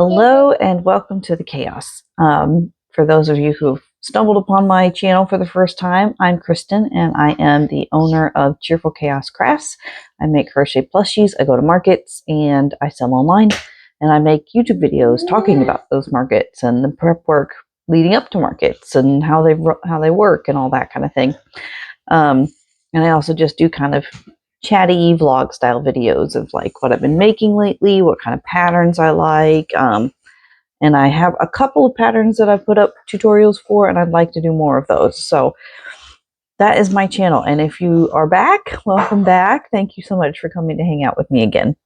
Hello and welcome to the chaos. For those of you who've stumbled upon my channel for the first time, I'm Kristen and I am the owner of Cheerful Chaos Crafts. I make crochet plushies, I go to markets and I sell online, and I make YouTube videos talking about those markets and the prep work leading up to markets and how they work and all that kind of thing. And I also just do kind of chatty vlog style videos of like what I've been making lately, what kind of patterns I like. And I have a couple of patterns that I've put up tutorials for, and I'd like to do more of those. So that is my channel. And if you are back, welcome back. Thank you so much for coming to hang out with me again.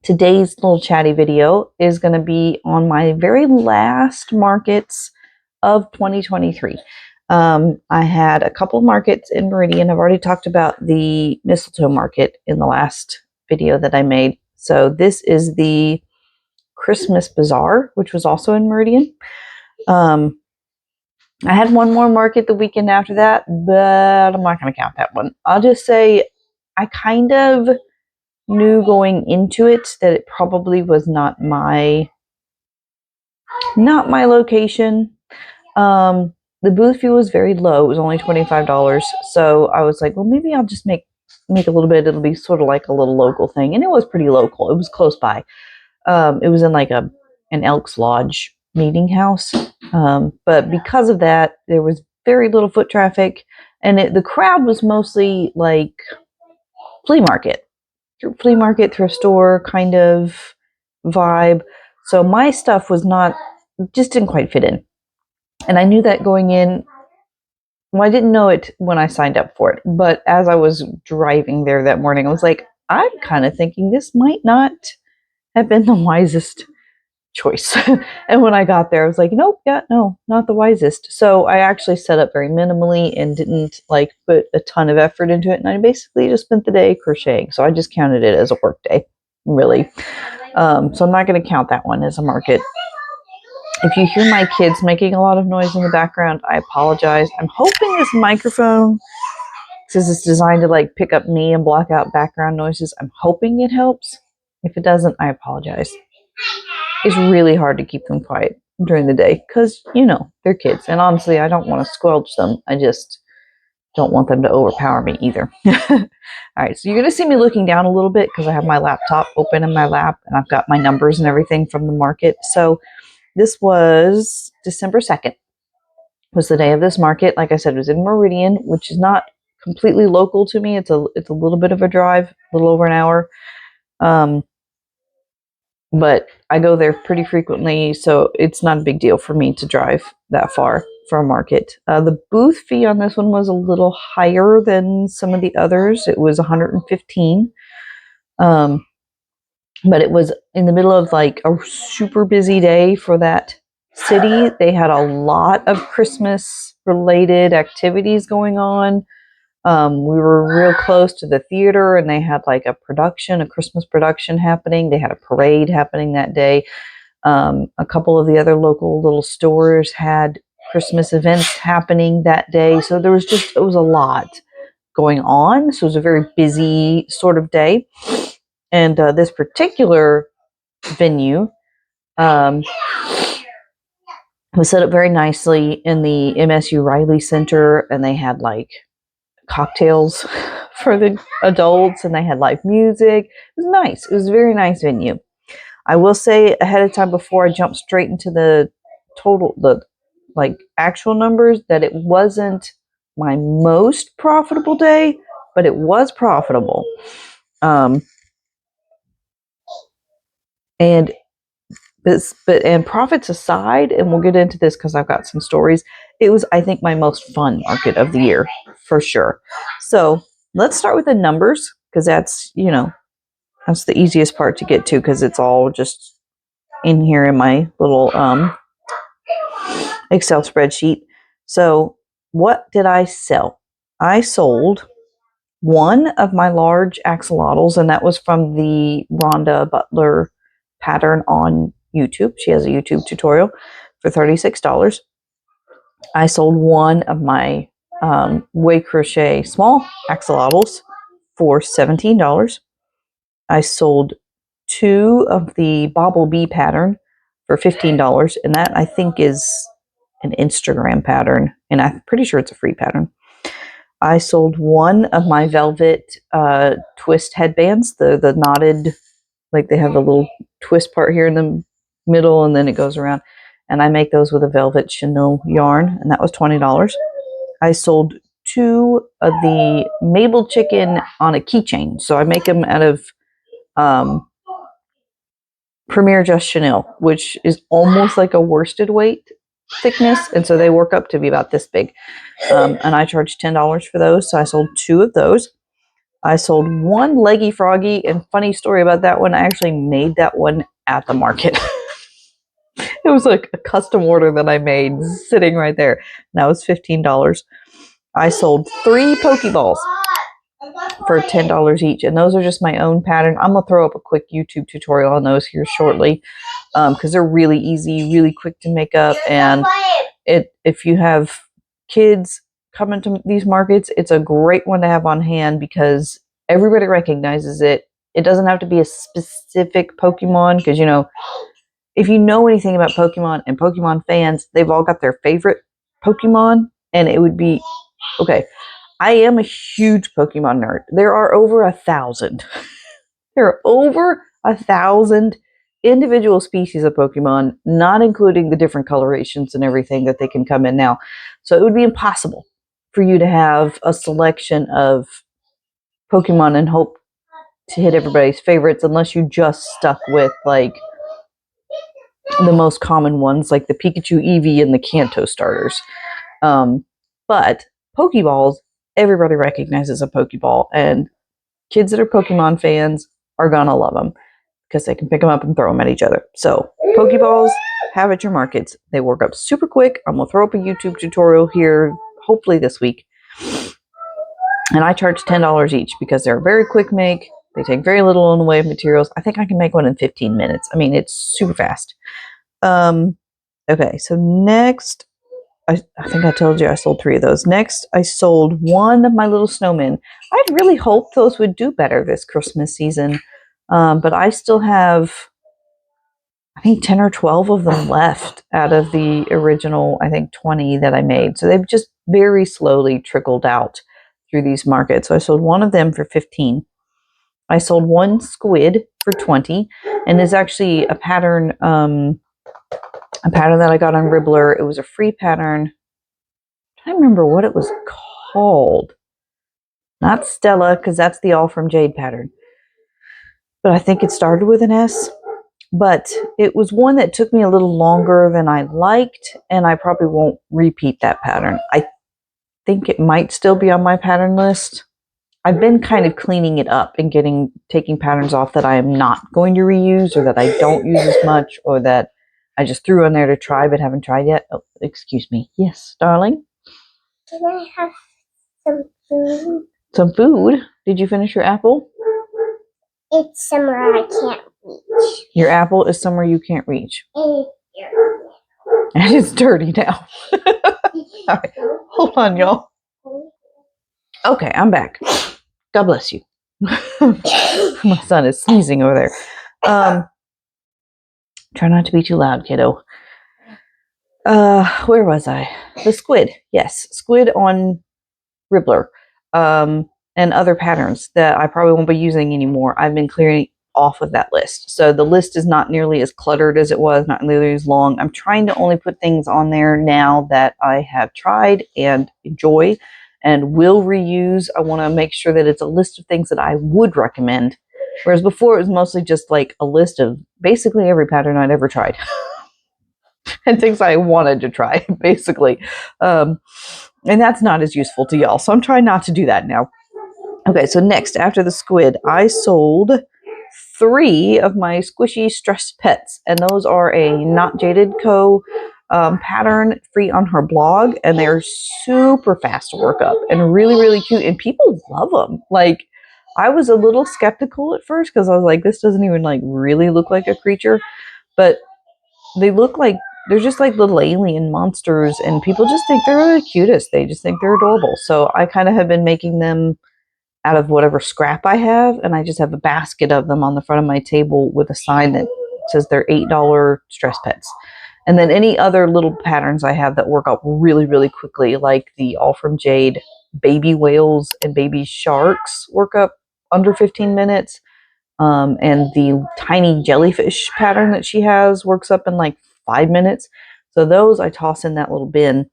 Today's little chatty video is going to be on my very last markets of 2023. I had a couple of markets in Meridian. I've already talked about the mistletoe market in the last video that I made. So this is the Christmas Bazaar, which was also in Meridian. I had one more market the weekend after that, but I'm not going to count that one. I'll just say I kind of knew going into it that it probably was not my location. The booth fee was very low. It was only $25. So I was like, well, maybe I'll just make a little bit. It'll be sort of like a little local thing. And it was pretty local. It was close by. It was in like an Elks Lodge meeting house. But because of that, there was very little foot traffic. And the crowd was mostly like flea market, thrift store kind of vibe. So my stuff was just didn't quite fit in. And I knew that going in. Well, I didn't know it when I signed up for it, but as I was driving there that morning, I was like, I'm kind of thinking this might not have been the wisest choice. And when I got there, I was like, nope, no, not the wisest. So I actually set up very minimally and didn't like put a ton of effort into it. And I basically just spent the day crocheting. So I just counted it as a work day, really. So I'm not going to count that one as a market. If you hear my kids making a lot of noise in the background, I apologize. I'm hoping this microphone, since it's designed to like pick up me and block out background noises, I'm hoping it helps. If it doesn't, I apologize. It's really hard to keep them quiet during the day because, they're kids. And honestly, I don't want to squelch them. I just don't want them to overpower me either. All right, so you're going to see me looking down a little bit because I have my laptop open in my lap and I've got my numbers and everything from the market. So this was December 2nd, was the day of this market. Like I said, it was in Meridian, which is not completely local to me. It's a little bit of a drive, a little over an hour. But I go there pretty frequently, so it's not a big deal for me to drive that far for a market. The booth fee on this one was a little higher than some of the others. It was $115. But it was in the middle of like a super busy day for that city. They had a lot of Christmas related activities going on. We were real close to the theater and they had like a Christmas production happening. They had a parade happening that day. A couple of the other local little stores had Christmas events happening that day. So it was a lot going on. So it was a very busy sort of day. And this particular venue was set up very nicely in the MSU Riley Center, and they had like cocktails for the adults, and they had live music. It was nice. It was a very nice venue. I will say ahead of time before I jump straight into the actual numbers, that it wasn't my most profitable day, but it was profitable. And profits aside, and we'll get into this because I've got some stories, it was, I think, my most fun market of the year for sure. So let's start with the numbers because that's the easiest part to get to because it's all just in here in my little Excel spreadsheet. So what did I sell? I sold one of my large axolotls, and that was from the Rhonda Butler pattern on YouTube. She has a YouTube tutorial for $36. I sold one of my Way Crochet small axolotls for $17. I sold two of the Bobble Bee pattern for $15. And that, I think, is an Instagram pattern. And I'm pretty sure it's a free pattern. I sold one of my velvet twist headbands, the knotted, like they have the little twist part here in the middle and then it goes around. And I make those with a velvet chenille yarn, and that was $20. I sold two of the Mabel chicken on a keychain. So I make them out of Premier Just Chenille, which is almost like a worsted weight thickness, and so they work up to be about this big. And I charged $10 for those, so I sold two of those. I sold one Leggy Froggy, and funny story about that one, I actually made that one at the market. It was like a custom order that I made sitting right there, and that was $15. I sold 3 Pokeballs for $10 each, and those are just my own pattern. I'm gonna throw up a quick YouTube tutorial on those here shortly, because they're really easy, really quick to make up, and if you have kids coming to these markets, it's a great one to have on hand because everybody recognizes it. It doesn't have to be a specific Pokemon, because if you know anything about Pokemon and Pokemon fans, they've all got their favorite Pokemon, and it would be okay. I am a huge Pokemon nerd. There are over 1,000. There are over 1,000 individual species of Pokemon, not including the different colorations and everything that they can come in now. So it would be impossible for you to have a selection of Pokemon and hope to hit everybody's favorites unless you just stuck with like the most common ones, like the Pikachu, Eevee, and the Kanto starters. But Pokeballs, everybody recognizes a Pokeball, and kids that are Pokemon fans are gonna love them because they can pick them up and throw them at each other. So Pokeballs, have at your markets. They work up super quick. I'm gonna throw up a YouTube tutorial here, hopefully this week. And I charge $10 each because they're a very quick make. They take very little in the way of materials. I think I can make one in 15 minutes. I mean, it's super fast. Okay, so next, I think I told you I sold 3 of those. Next, I sold one of my little snowmen. I'd really hoped those would do better this Christmas season, but I still have, I think, 10 or 12 of them left out of the original, I think, 20 that I made. So they've just very slowly trickled out through these markets. So I sold one of them for $15. I sold one squid for $20, and it's actually a pattern that I got on Ribbler. It was a free pattern. I can't remember what it was called. Not Stella, because that's the All from Jade pattern. But I think it started with an S. But it was one that took me a little longer than I liked, and I probably won't repeat that pattern. I think it might still be on my pattern list. I've been kind of cleaning it up and taking patterns off that I am not going to reuse, or that I don't use as much, or that I just threw on there to try but haven't tried yet. Oh, excuse me. Yes, darling? Can I have some food? Some food? Did you finish your apple? It's somewhere I can't reach. Your apple is somewhere you can't reach. And And it's dirty now. All right. Hold on, y'all. Okay, I'm back. God bless you. My son is sneezing over there. Try not to be too loud, kiddo. Where was I? The squid. Yes, squid on Ribbler. And other patterns that I probably won't be using anymore. I've been clearing off of that list. So the list is not nearly as cluttered as it was, not nearly as long. I'm trying to only put things on there now that I have tried and enjoy and will reuse. I want to make sure that it's a list of things that I would recommend. Whereas before it was mostly just like a list of basically every pattern I'd ever tried. And things I wanted to try, basically. And that's not as useful to y'all. So I'm trying not to do that now. Okay, so next, after the squid, I sold 3 of my squishy stress pets. And those are a Not Jaded Co. Pattern, free on her blog. And they're super fast to work up and really, really cute. And people love them. Like, I was a little skeptical at first because I was like, this doesn't even like really look like a creature. But they look like, they're just like little alien monsters. And people just think they're the cutest. They just think they're adorable. So I kind of have been making them out of whatever scrap I have, and I just have a basket of them on the front of my table with a sign that says they're $8 stress pets. And then any other little patterns I have that work up really, really quickly, like the All From Jade baby whales and baby sharks work up under 15 minutes. And the tiny jellyfish pattern that she has works up in like 5 minutes. So those I toss in that little bin.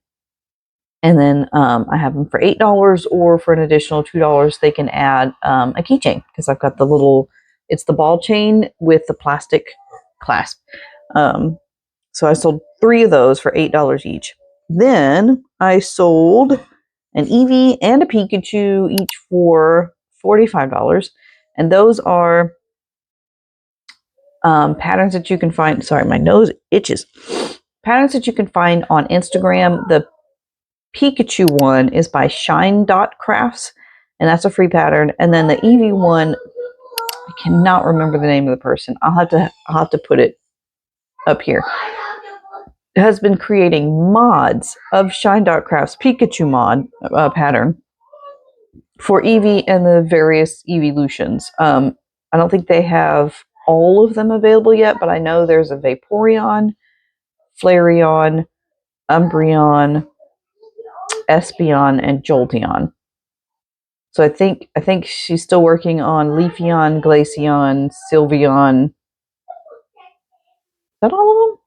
And then I have them for $8, or for an additional $2, they can add a keychain, because I've got the little, it's the ball chain with the plastic clasp. So I sold 3 of those for $8 each. Then I sold an Eevee and a Pikachu each for $45. And those are patterns that you can find. Sorry, my nose itches. Patterns that you can find on Instagram. The Pikachu one is by Shine Dot Crafts, and that's a free pattern. And then the Eevee one, I cannot remember the name of the person. I'll have to put it up here. Has been creating mods of Shine Dot Crafts Pikachu mod pattern for Eevee and the various Eeveelutions. I don't think they have all of them available yet, but I know there's a Vaporeon, Flareon, Umbreon, Espeon, and Jolteon. So I think she's still working on Leafeon, Glaceon, Sylveon. Is that all of them?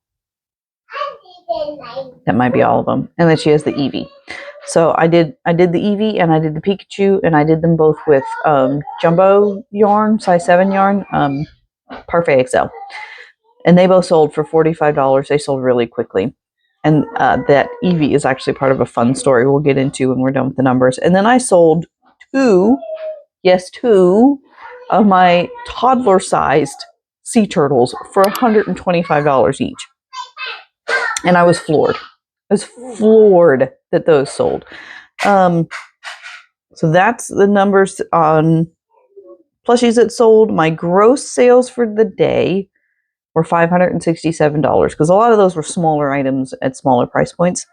That might be all of them. And then she has the Eevee. So I did the Eevee and I did the Pikachu, and I did them both with jumbo yarn, size 7 yarn, Parfait XL. And they both sold for $45. They sold really quickly. And that Eevee is actually part of a fun story we'll get into when we're done with the numbers. And then I sold 2 of my toddler-sized sea turtles for $125 each. And I was floored. I was floored that those sold. So that's the numbers on plushies that sold. My gross sales for the day were $567, because a lot of those were smaller items at smaller price points.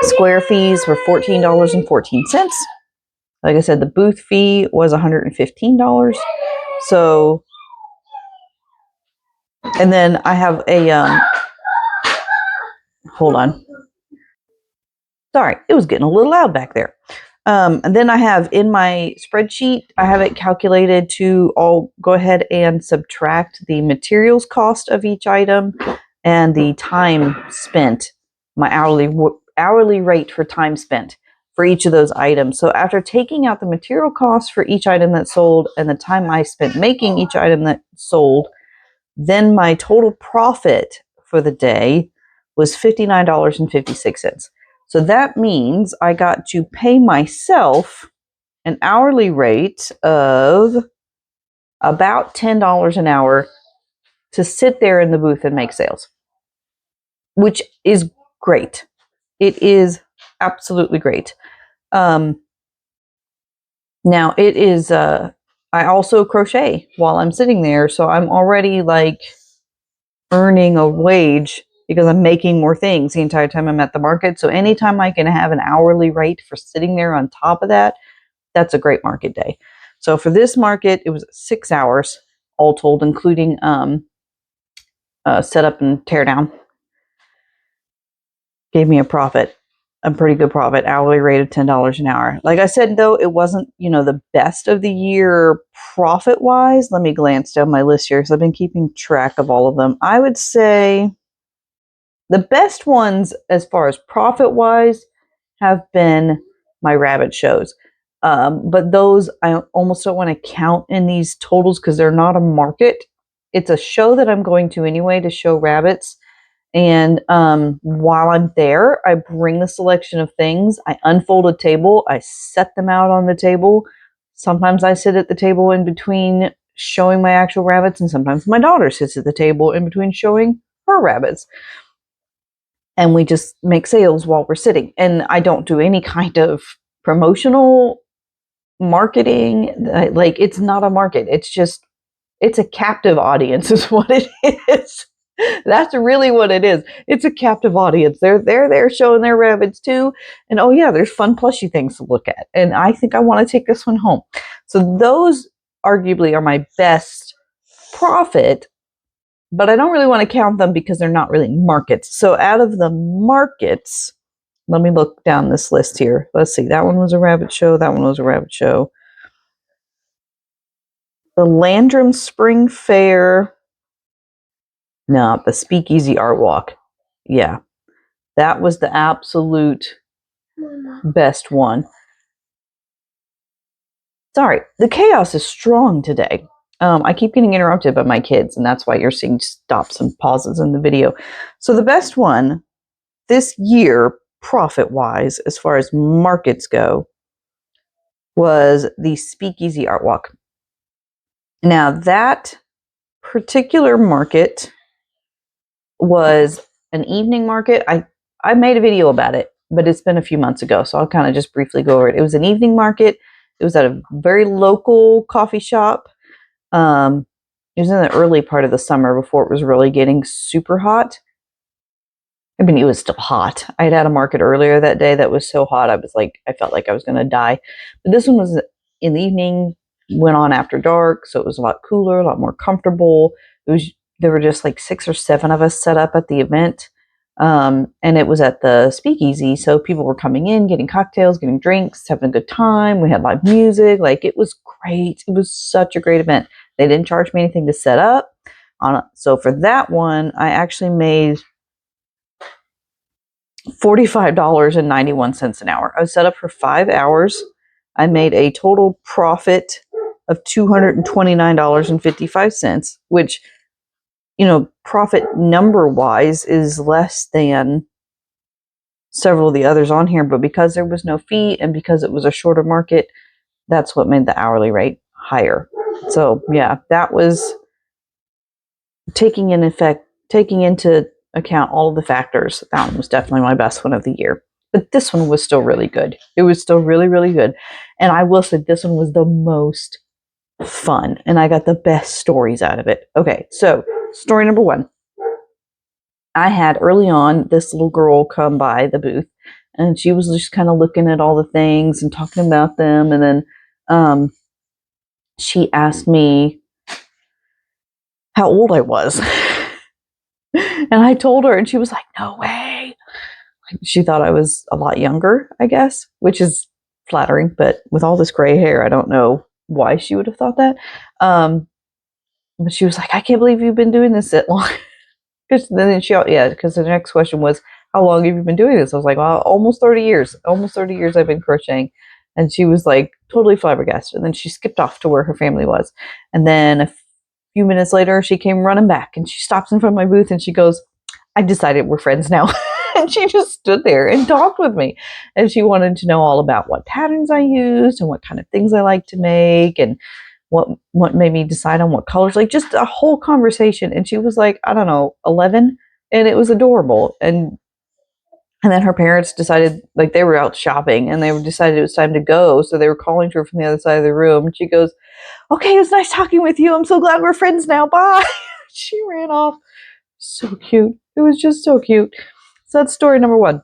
Square fees were $14.14. Like I said, the booth fee was $115. So, and then I have a, hold on. Sorry, it was getting a little loud back there. And then I have in my spreadsheet, I have it calculated to, I'll go ahead and subtract the materials cost of each item and the time spent, my hourly rate for time spent for each of those items. So after taking out the material costs for each item that sold and the time I spent making each item that sold, then my total profit for the day was $59.56. So that means I got to pay myself an hourly rate of about $10 an hour to sit there in the booth and make sales, which is great. It is absolutely great. Now it is, I also crochet while I'm sitting there. So I'm already like earning a wage because I'm making more things the entire time I'm at the market. So anytime I can have an hourly rate for sitting there on top of that, that's a great market day. So for this market, it was 6 hours all told, including setup and tear down. Gave me a profit, a pretty good profit, hourly rate of $10 an hour. Like I said, though, it wasn't, the best of the year profit-wise. Let me glance down my list here because I've been keeping track of all of them. I would say the best ones as far as profit-wise have been my rabbit shows. But those I almost don't want to count in these totals because they're not a market. It's a show that I'm going to anyway to show rabbits. And while I'm there, I bring the selection of things. I unfold a table. I set them out on the table. Sometimes I sit at the table in between showing my actual rabbits, and sometimes my daughter sits at the table in between showing her rabbits. And we just make sales while we're sitting. And I don't do any kind of promotional marketing. Like, it's not a market. It's a captive audience is what it is. That's really what it is. It's a captive audience. They're there showing their rabbits too. And oh yeah, there's fun plushy things to look at. And I think I want to take this one home. So those arguably are my best profit but I don't really want to count them because they're not really markets. So out of the markets, let me look down this list here. Let's see. That one was a rabbit show. That one was a rabbit show. The Landrum Spring Fair. No, the Speakeasy Art Walk. Yeah. That was the absolute best one. Sorry, the chaos is strong today. I keep getting interrupted by my kids, and that's why you're seeing stops and pauses in the video. So the best one this year, profit-wise, as far as markets go, was the Speakeasy Art Walk. Now, that particular market was an evening market. I made a video about it, but it's been a few months ago, so I'll kind of just briefly go over it. It was an evening market. It was at a very local coffee shop. It was in the early part of the summer before it was really getting super hot. I mean, it was still hot. I had a market earlier that day that was so hot, I felt like I was going to die. But this one was in the evening, went on after dark, so it was a lot cooler, a lot more comfortable. There were just like 6 or 7 of us set up at the event. And it was at the Speakeasy, so people were coming in, getting cocktails, getting drinks, having a good time. We had live music. Like, it was great. It was such a great event. They didn't charge me anything to set up. So for that one, I actually made $45.91 an hour. I was set up for 5 hours. I made a total profit of $229.55, which, profit number wise is less than several of the others on here, but because there was no fee and because it was a shorter market, that's what made the hourly rate higher. So yeah, that was taking into account all of the factors. That one was definitely my best one of the year. But this one was still really good. It was still really, really good. And I will say this one was the most fun, and I got the best stories out of it. Okay, so story number 1. I had early on this little girl come by the booth, and she was just kind of looking at all the things and talking about them. And then she asked me how old I was. And I told her, and she was like, no way. She thought I was a lot younger, I guess, which is flattering. But with all this gray hair, I don't know why she would have thought that. But she was like, I can't believe you've been doing this that long. Because the next question was, how long have you been doing this? I was like, well, almost 30 years. Almost 30 years I've been crocheting. And she was like totally flabbergasted. And then she skipped off to where her family was. And then a few minutes later, she came running back, and she stops in front of my booth and she goes, I've decided we're friends now. And she just stood there and talked with me. And she wanted to know all about what patterns I used and what kind of things I like to make and what made me decide on what colors, like just a whole conversation. And she was like, I don't know, 11, and it was adorable. And then her parents decided, like, they were out shopping and they decided it was time to go. So they were calling to her from the other side of the room. And she goes, okay, it was nice talking with you. I'm so glad we're friends now. Bye. She ran off. So cute. It was just so cute. So that's story number 1.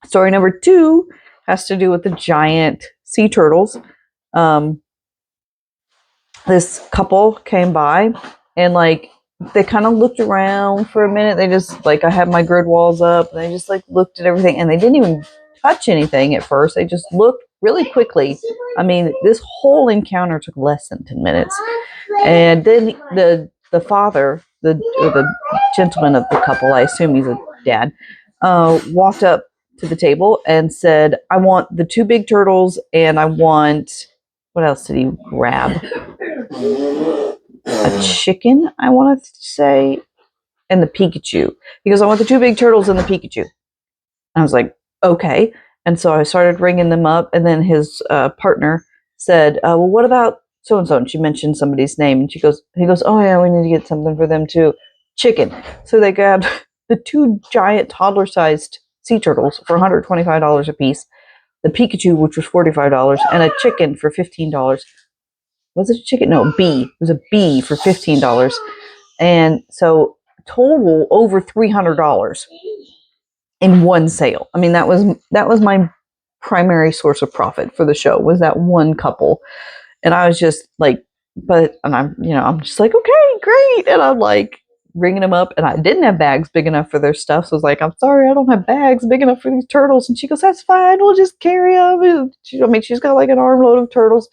Story number 2 has to do with the giant sea turtles. This couple came by, and like they kind of looked around for a minute. They just, like, I had my grid walls up, and they just like looked at everything, and they didn't even touch anything at first. They just looked really quickly. I mean, this whole encounter took less than 10 minutes. And then the father, the gentleman of the couple, I assume he's a dad, walked up to the table and said, I want the 2 big turtles, and I want, what else did he grab? A chicken, I want to say, and the Pikachu. He goes, I want the 2 big turtles and the Pikachu. I was like, okay. And so I started ringing them up, and then his partner said, well, what about so-and-so? And she mentioned somebody's name, and he goes, oh yeah, we need to get something for them too. Chicken. So they grabbed the 2 giant toddler-sized sea turtles for $125 a piece, the Pikachu, which was $45, and a chicken for $15. Was it a chicken? No, a bee. It was a bee for $15. And so total over $300 in one sale. I mean, that was my primary source of profit for the show, was that one couple. And I was just like, I'm just like, okay, great. And I'm like, ringing them up, and I didn't have bags big enough for their stuff. So I was like, I'm sorry, I don't have bags big enough for these turtles. And she goes, that's fine. We'll just carry them. She's got like an armload of turtles.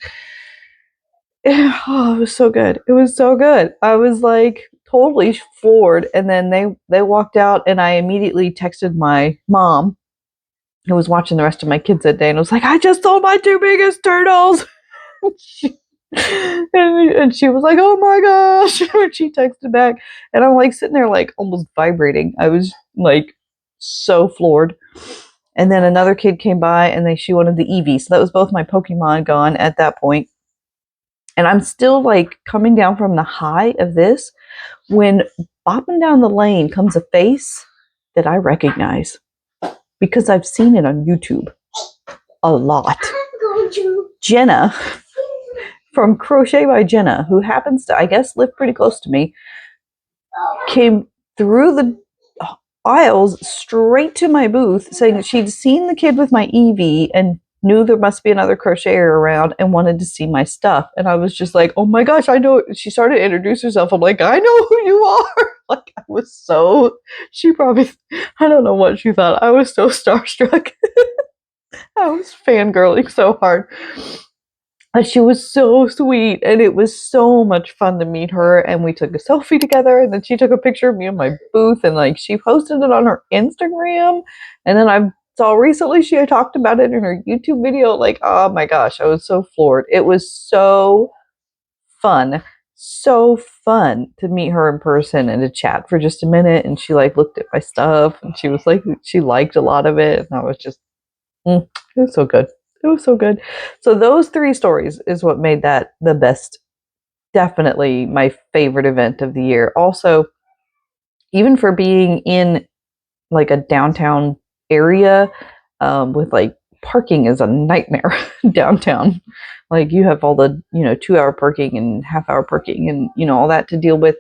Oh, it was so good. It was so good. I was like totally floored. And then they walked out, and I immediately texted my mom, who was watching the rest of my kids that day, and was like, I just sold my 2 biggest turtles. and she was like, oh my gosh, when she texted back. And I'm like sitting there like almost vibrating. I was like so floored. And then another kid came by, and she wanted the Eevee. So that was both my Pokemon gone at that point. And I'm still like coming down from the high of this when bopping down the lane comes a face that I recognize because I've seen it on YouTube a lot. Jenna from Crochet by Jenna, who happens to, I guess, live pretty close to me, came through the aisles straight to my booth saying that she'd seen the kid with my Eevee and knew there must be another crocheter around and wanted to see my stuff. And I was just like, oh my gosh, I know. She started to introduce herself. I'm like, I know who you are. Like, I was so, she probably, I don't know what she thought. I was so starstruck. I was fangirling so hard. But she was so sweet, and it was so much fun to meet her. And we took a selfie together, and then she took a picture of me in my booth, and like she posted it on her Instagram. And then I saw recently she had talked about it in her YouTube video. Like, oh my gosh, I was so floored. It was so fun to meet her in person and to chat for just a minute. And she like looked at my stuff, and she was like, she liked a lot of it, and I was just, it was so good. It was so good. So those 3 stories is what made that the best, definitely my favorite event of the year. Also, even for being in like a downtown area, with like parking is a nightmare downtown. Like you have all the, 2-hour parking and half-hour parking and, all that to deal with.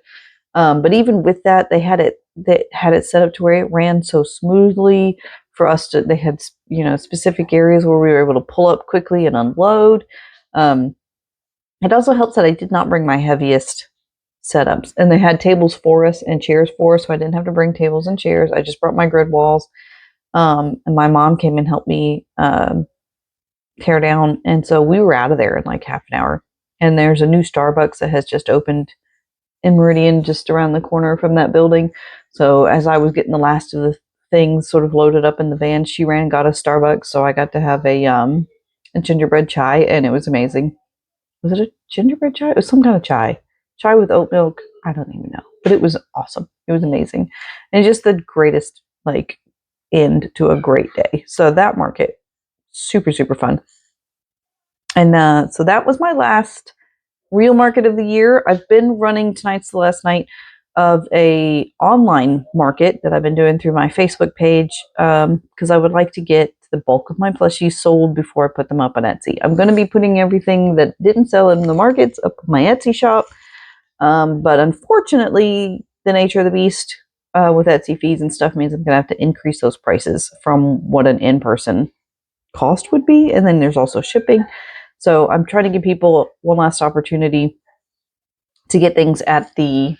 But even with that, they had it set up to where it ran so smoothly for us to, they had, specific areas where we were able to pull up quickly and unload. It also helps that I did not bring my heaviest setups, and they had tables for us and chairs for us, so I didn't have to bring tables and chairs. I just brought my grid walls. And my mom came and helped me tear down, and so we were out of there in like half an hour. And there's a new Starbucks that has just opened in Meridian, just around the corner from that building. So as I was getting the last of the things sort of loaded up in the van, she ran and got a Starbucks. So I got to have a gingerbread chai, and it was amazing. Was it a gingerbread chai? It was some kind of chai with oat milk. I don't even know, but it was awesome. It was amazing, and just the greatest like end to a great day. So that market, super fun. And so that was my last real market of the year. I've been running, tonight's the last night of a online market that I've been doing through my Facebook page, because I would like to get the bulk of my plushies sold before I put them up on Etsy. I'm going to be putting everything that didn't sell in the markets up on my Etsy shop, but unfortunately the nature of the beast with Etsy fees and stuff means I'm going to have to increase those prices from what an in-person cost would be, and then there's also shipping. So I'm trying to give people one last opportunity to get things at the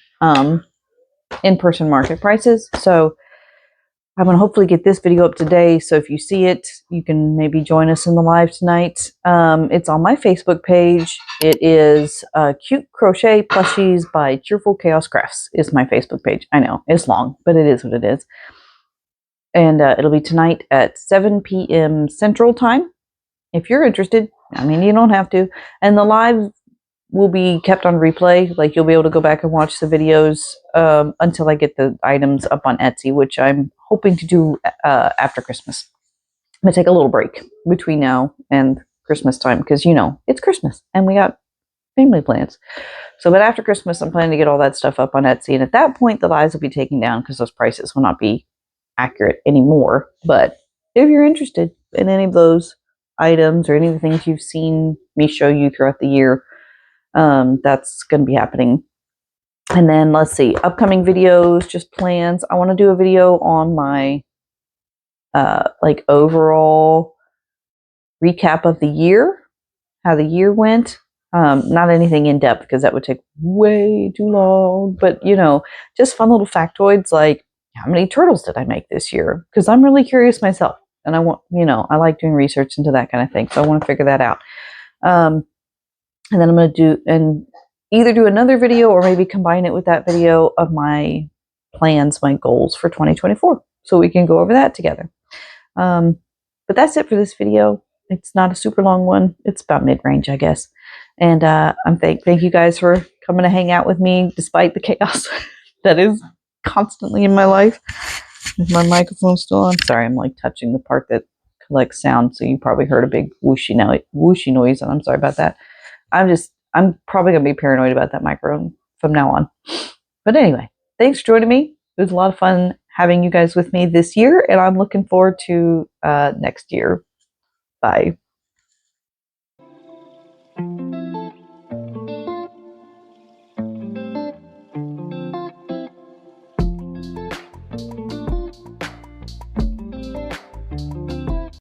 in-person market prices. So I'm going to hopefully get this video up today. So if you see it, you can maybe join us in the live tonight. It's on my Facebook page. It is Cute Crochet Plushies by Cheerful Chaos Crafts is my Facebook page. I know it's long, but it is what it is. And it'll be tonight at 7 p.m. Central Time. If you're interested, I mean, you don't have to. And the live will be kept on replay. Like, you'll be able to go back and watch the videos until I get the items up on Etsy, which I'm hoping to do after Christmas. I'm going to take a little break between now and Christmas time because, it's Christmas and we got family plans. So, but after Christmas, I'm planning to get all that stuff up on Etsy. And at that point, the lives will be taken down because those prices will not be accurate anymore. But if you're interested in any of those items or any of the things you've seen me show you throughout the year, that's going to be happening. And then let's see, upcoming videos, just plans. I want to do a video on my like overall recap of the year, how the year went. Not anything in depth because that would take way too long. But just fun little factoids like how many turtles did I make this year? Because I'm really curious myself, and I like doing research into that kind of thing. So I want to figure that out. And then I'm going to either do another video or maybe combine it with that video of my plans, my goals for 2024. So we can go over that together. But that's it for this video. It's not a super long one. It's about mid-range, I guess. And thank you guys for coming to hang out with me despite the chaos that is constantly in my life. Is my microphone still on? Sorry, I'm like touching the part that collects sound, so you probably heard a big whooshy noise, and I'm sorry about that. I'm probably gonna be paranoid about that microphone from now on. But anyway, thanks for joining me. It was a lot of fun having you guys with me this year, and I'm looking forward to next year. Bye.